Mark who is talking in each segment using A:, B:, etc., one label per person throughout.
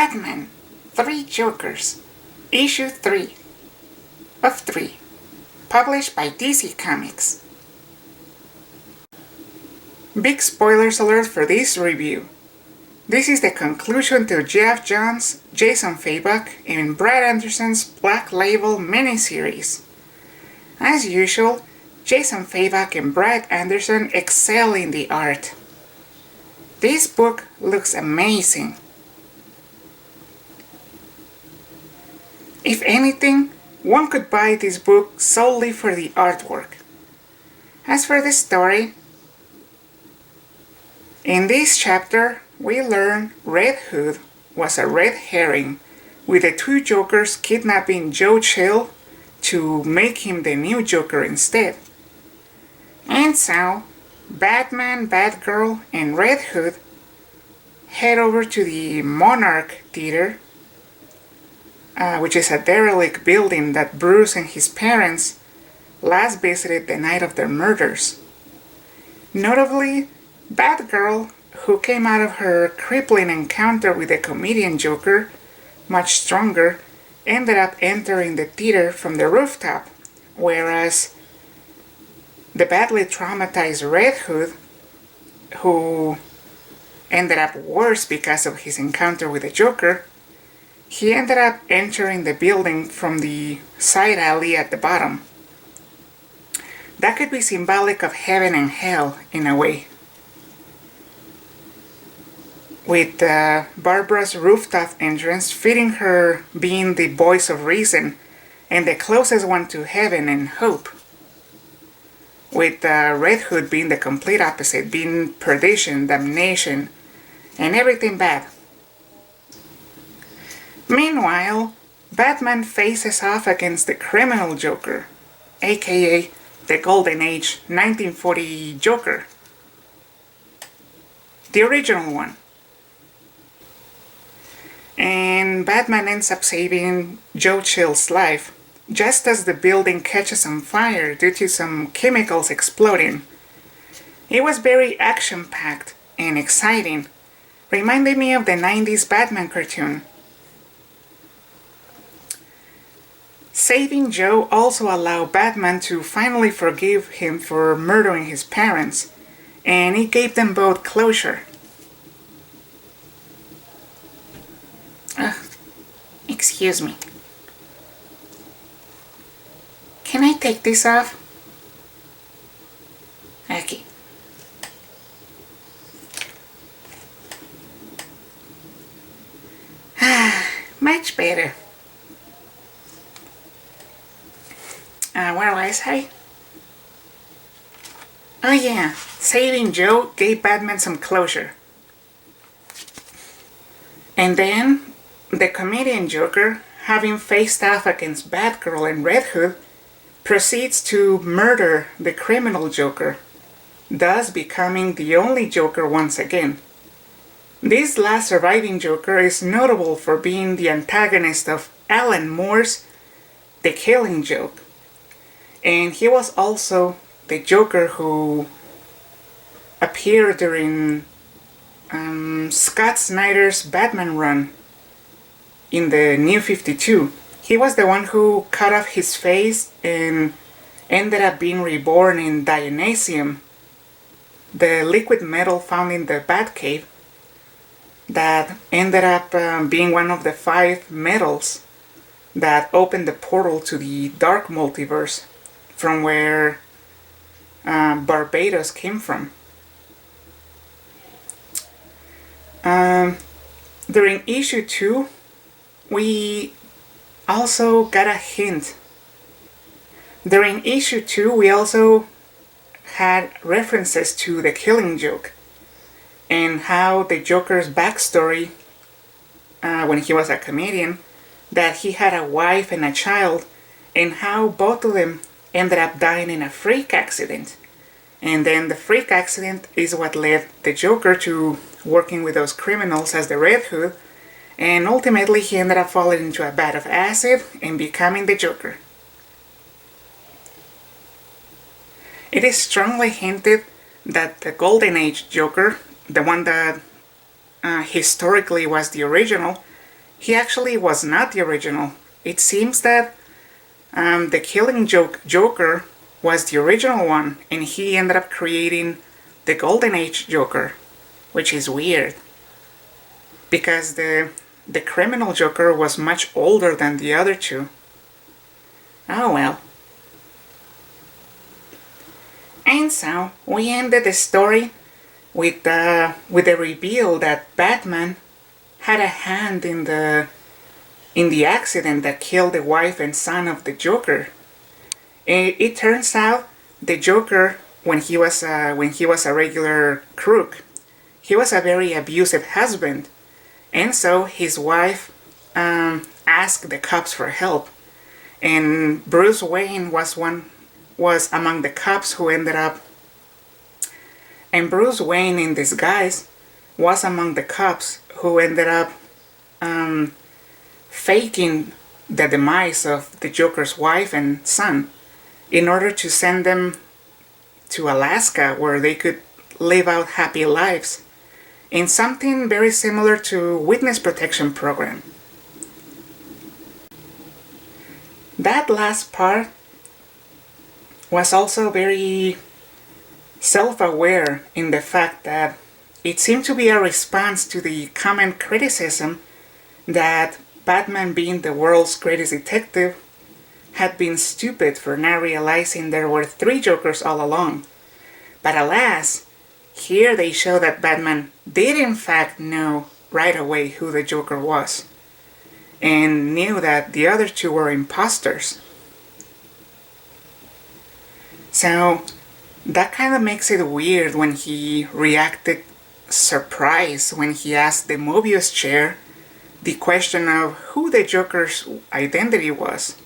A: Batman, Three Jokers, Issue 3 of 3, published by DC Comics. Big spoilers alert for this review. This is the conclusion to Geoff Johns, Jason Fabok, and Brad Anderson's Black Label miniseries. As usual, Jason Fabok and Brad Anderson excel in the art. This book looks amazing. If anything, one could buy this book solely for the artwork. As for the story, in this chapter, we learn Red Hood was a red herring, with the two Jokers kidnapping Joe Chill to make him the new Joker instead. And so, Batman, Batgirl, and Red Hood head over to the Monarch Theater, which is a derelict building that Bruce and his parents last visited the night of their murders. Notably, Batgirl, who came out of her crippling encounter with the comedian Joker much stronger, ended up entering the theater from the rooftop, whereas the badly traumatized Red Hood, who ended up worse because of his encounter with the Joker, he ended up entering the building from the side alley at the bottom. That could be symbolic of heaven and hell in a way, with Barbara's rooftop entrance fitting her being the voice of reason and the closest one to heaven and hope, with Red Hood being the complete opposite, being perdition, damnation, and everything bad. Meanwhile, Batman faces off against the criminal Joker, aka the Golden Age 1940 Joker, the original one. And Batman ends up saving Joe Chill's life, just as the building catches on fire due to some chemicals exploding. It was very action-packed and exciting, reminding me of the 90s Batman cartoon. Saving Joe also allowed Batman to finally forgive him for murdering his parents, and it gave them both closure. Excuse me. Can I take this off? Okay. Much better. What was I? Oh yeah, saving Joe gave Batman some closure. And then, the comedian Joker, having faced off against Batgirl and Red Hood, proceeds to murder the criminal Joker, thus becoming the only Joker once again. This last surviving Joker is notable for being the antagonist of Alan Moore's The Killing Joke, and he was also the Joker who appeared during Scott Snyder's Batman run in the New 52. He was the one who cut off his face and ended up being reborn in Dionysium, the liquid metal found in the Batcave that ended up being one of the 5 metals that opened the portal to the Dark Multiverse, from where Barbados came from. During issue 2, we also got a hint. During issue 2, we also had references to the Killing Joke and how the Joker's backstory, when he was a comedian, that he had a wife and a child, and how both of them ended up dying in a freak accident. And then the freak accident is what led the Joker to working with those criminals as the Red Hood, and ultimately he ended up falling into a vat of acid and becoming the Joker. It is strongly hinted that the Golden Age Joker, the one that historically was the original, he actually was not the original. It seems that the Killing Joke Joker was the original one, and he ended up creating the Golden Age Joker, which is weird because the criminal Joker was much older than the other two. Oh well. And so we ended the story with the reveal that Batman had a hand in the accident that killed the wife and son of the Joker. It turns out the Joker, when he was a regular crook, he was a very abusive husband, and so his wife asked the cops for help, and Bruce Wayne was among the cops who ended up, and Bruce Wayne in disguise was among the cops who ended up faking the demise of the Joker's wife and son in order to send them to Alaska where they could live out happy lives in something very similar to witness protection program. That last part was also very self-aware in the fact that it seemed to be a response to the common criticism that Batman, being the world's greatest detective, had been stupid for not realizing there were 3 Jokers all along. But alas, here they show that Batman did in fact know right away who the Joker was, and knew that the other 2 were imposters. So that kind of makes it weird when he reacted surprised when he asked the Mobius chair the question of who the Joker's identity was.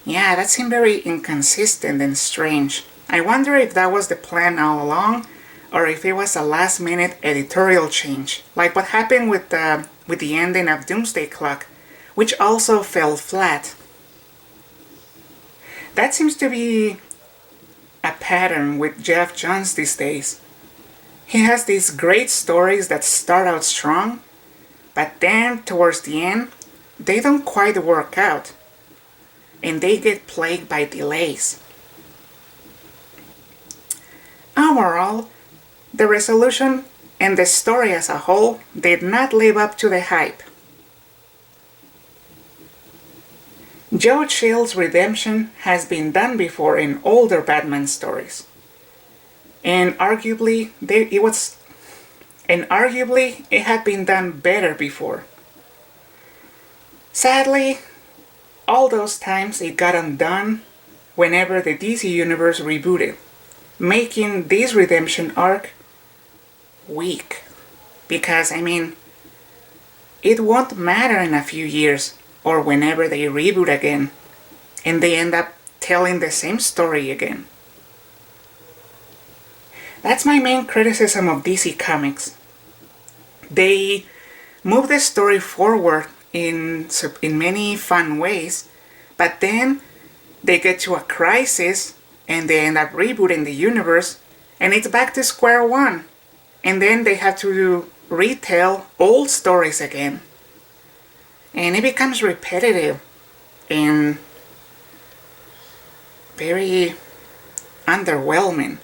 A: Yeah, that seemed very inconsistent and strange. I wonder if that was the plan all along, or if it was a last-minute editorial change, like what happened with the ending of Doomsday Clock, which also fell flat. That seems to be a pattern with Geoff Johns these days. He has these great stories that start out strong, but then towards the end, they don't quite work out, and they get plagued by delays. Overall, the resolution and the story as a whole did not live up to the hype. Joe Chill's redemption has been done before in older Batman stories, and arguably it had been done better before. Sadly, all those times it got undone whenever the DC Universe rebooted, making this redemption arc weak. Because, it won't matter in a few years or whenever they reboot again and they end up telling the same story again. That's my main criticism of DC Comics. They move the story forward in many fun ways, but then they get to a crisis and they end up rebooting the universe and it's back to square one. And then they have to retell old stories again. And it becomes repetitive and very underwhelming.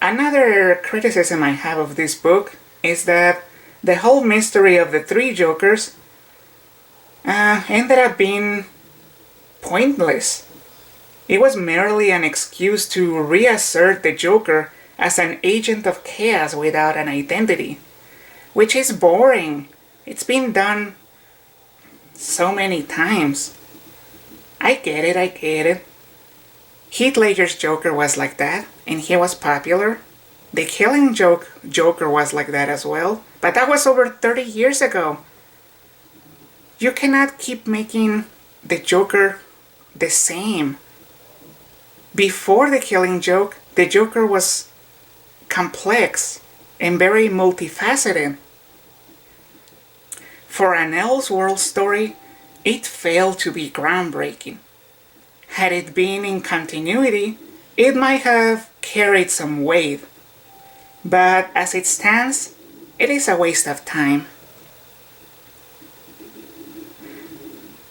A: Another criticism I have of this book is that the whole mystery of the 3 Jokers ended up being pointless. It was merely an excuse to reassert the Joker as an agent of chaos without an identity, which is boring. It's been done so many times. I get it. Heath Ledger's Joker was like that, and he was popular. The Killing Joke Joker was like that as well, but that was over 30 years ago. You cannot keep making the Joker the same. Before The Killing Joke, the Joker was complex and very multifaceted. For an Elseworld story, it failed to be groundbreaking. Had it been in continuity, it might have carried some weight. But as it stands, it is a waste of time.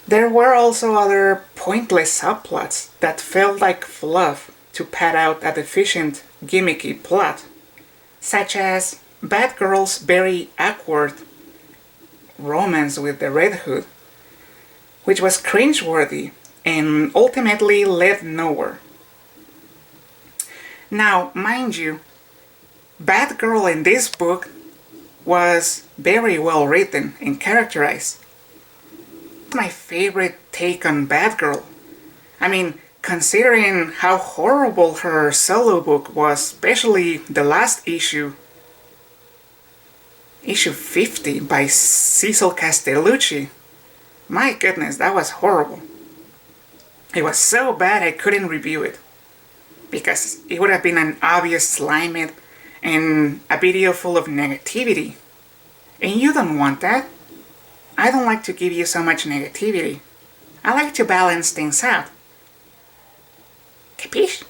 A: There were also other pointless subplots that felt like fluff to pad out a deficient, gimmicky plot, such as Batgirl's very awkward romance with the Red Hood, which was cringeworthy and ultimately led nowhere. Now, mind you, Batgirl in this book was very well written and characterized. My favorite take on Batgirl. I mean, considering how horrible her solo book was, especially the last issue, issue 50 by Cecil Castellucci. My goodness, that was horrible. It was so bad I couldn't review it, because it would have been an obvious slime it and a video full of negativity. And you don't want that. I don't like to give you so much negativity. I like to balance things out. Capiche?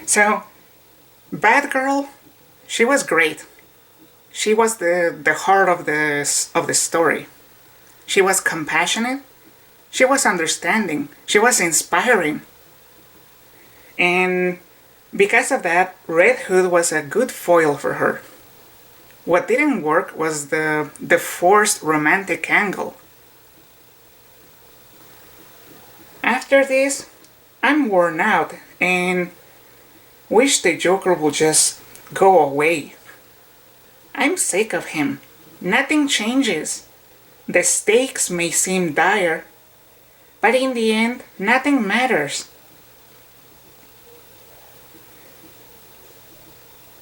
A: So, Batgirl, she was great. She was the heart of the story. She was compassionate. She was understanding. She was inspiring. And because of that, Red Hood was a good foil for her. What didn't work was the forced romantic angle. After this, I'm worn out and wish the Joker would just go away. I'm sick of him. Nothing changes. The stakes may seem dire, but in the end, nothing matters.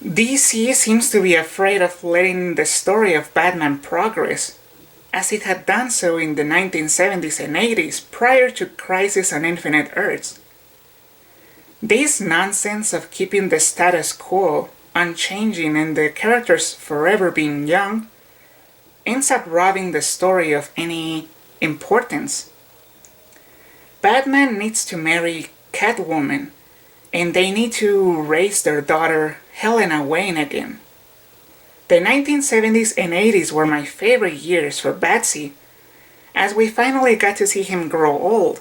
A: DC seems to be afraid of letting the story of Batman progress, as it had done so in the 1970s and 80s prior to Crisis on Infinite Earths. This nonsense of keeping the status quo unchanging and the characters forever being young ends up robbing the story of any importance. Batman needs to marry Catwoman, and they need to raise their daughter Helena Wayne again. The 1970s and 80s were my favorite years for Batsy, as we finally got to see him grow old,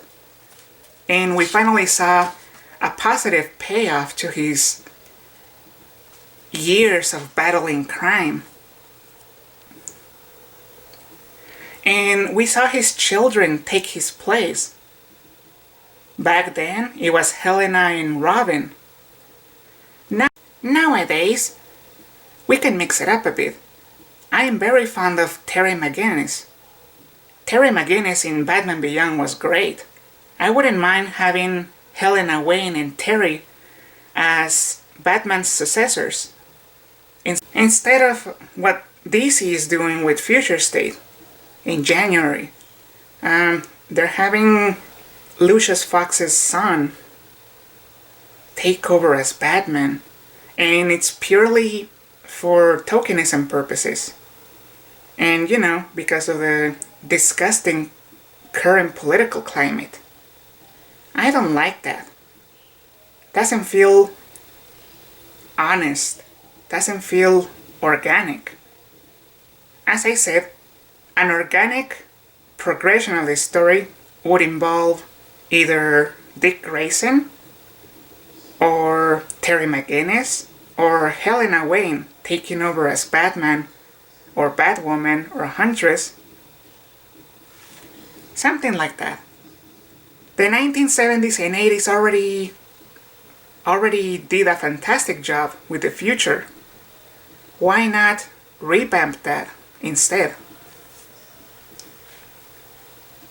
A: and we finally saw a positive payoff to his years of battling crime. And we saw his children take his place. Back then, it was Helena and Robin. Nowadays, we can mix it up a bit. I am very fond of Terry McGinnis. Terry McGinnis in Batman Beyond was great. I wouldn't mind having Helena Wayne and Terry as Batman's successors, instead of what DC is doing with Future State in January. They're having Lucius Fox's son take over as Batman, and it's purely for tokenism purposes. And you know, because of the disgusting current political climate. I don't like that. Doesn't feel honest. Doesn't feel organic. As I said, an organic progression of the story would involve either Dick Grayson or Terry McGinnis or Helena Wayne taking over as Batman or Batwoman or Huntress. Something like that. The 1970s and 80s already did a fantastic job with the future. Why not revamp that instead?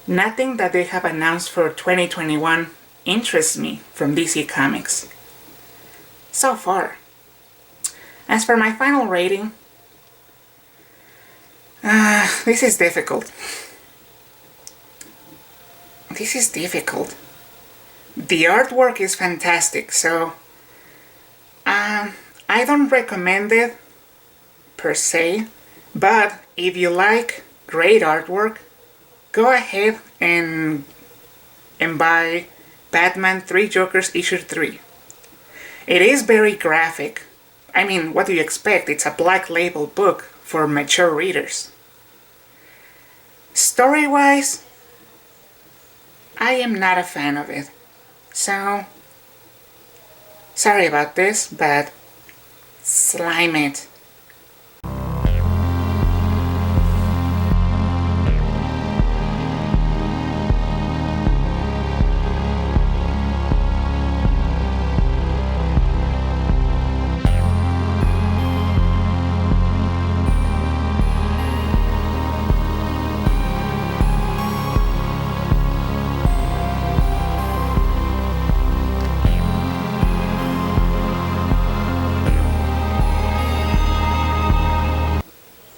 A: Nothing that they have announced for 2021 interests me from DC Comics. So far. As for my final rating, this is difficult. This is difficult. The artwork is fantastic, so I don't recommend it per se, but if you like great artwork, go ahead and buy Batman 3 Jokers issue 3. It is very graphic. I mean, what do you expect? It's a black label book for mature readers. Story-wise, I am not a fan of it. So, sorry about this, but slime it.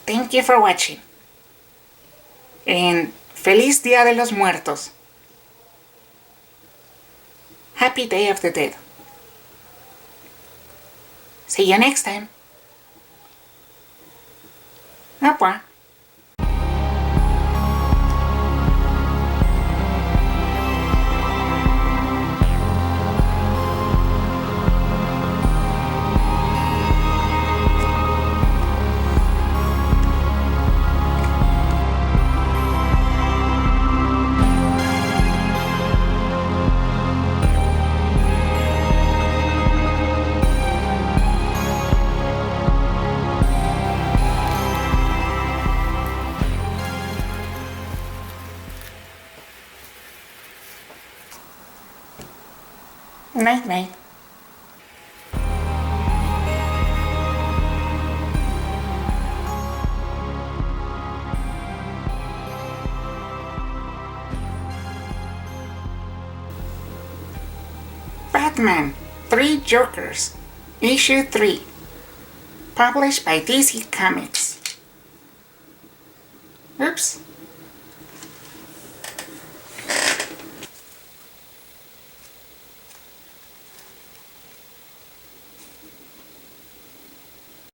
A: Thank you for watching. And Feliz Día de los Muertos. Happy Day of the Dead. See you next time. Au revoir. Night night. Batman 3 Jokers, Issue 3, published by DC Comics. Oops.